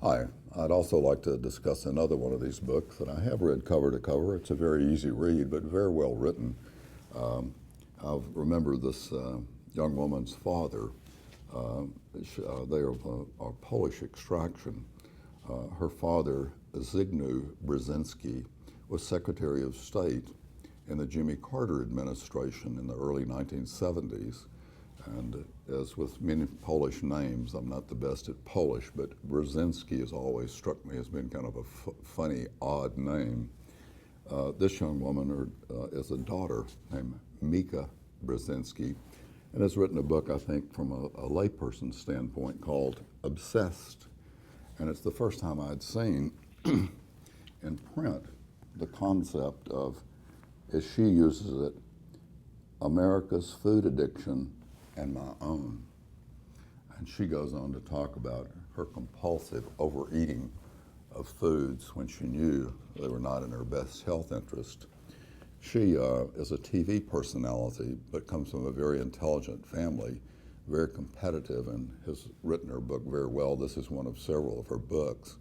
Hi, I'd also like to discuss another one of these books that I have read cover to cover. It's a very easy read, but very well written. I remember this young woman's father. They are of Polish extraction. Her father, Zygmunt Brzezinski, was Secretary of State in the Jimmy Carter administration in the early 1970s. And as with many Polish names, I'm not the best at Polish, but Brzezinski has always struck me as being kind of a funny, odd name. This young woman is a daughter named Mika Brzezinski, and has written a book, I think, from a layperson's standpoint called Obsessed. And it's the first time I'd seen in print the concept of, as she uses it, America's food addiction and my own. And she goes on to talk about her compulsive overeating of foods when she knew they were not in her best health interest. She is a TV personality, but comes from a very intelligent family, very competitive, and has written her book very well. This is one of several of her books.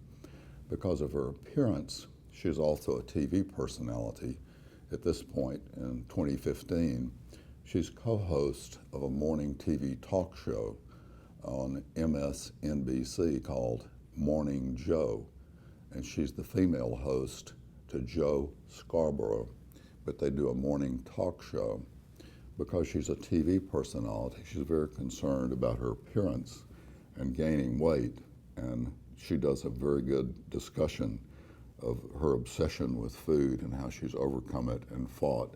Because of her appearance, she is also a TV personality. At this point in 2015, she's co-host of a morning TV talk show on MSNBC called Morning Joe, and she's the female host to Joe Scarborough, but they do a morning talk show. Because she's a TV personality, she's very concerned about her appearance and gaining weight, and she does a very good discussion of her obsession with food and how she's overcome it and fought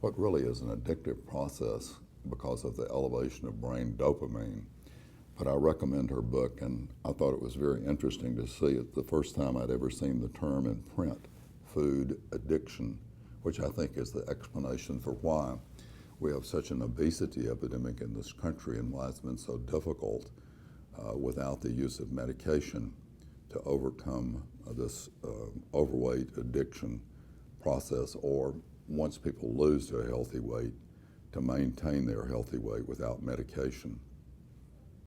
what really is an addictive process because of the elevation of brain dopamine. But I recommend her book, and I thought it was very interesting to see it the first time I'd ever seen the term in print, food addiction, which I think is the explanation for why we have such an obesity epidemic in this country and why it's been so difficult without the use of medication to overcome this overweight addiction process, or once people lose their healthy weight, to maintain their healthy weight without medication.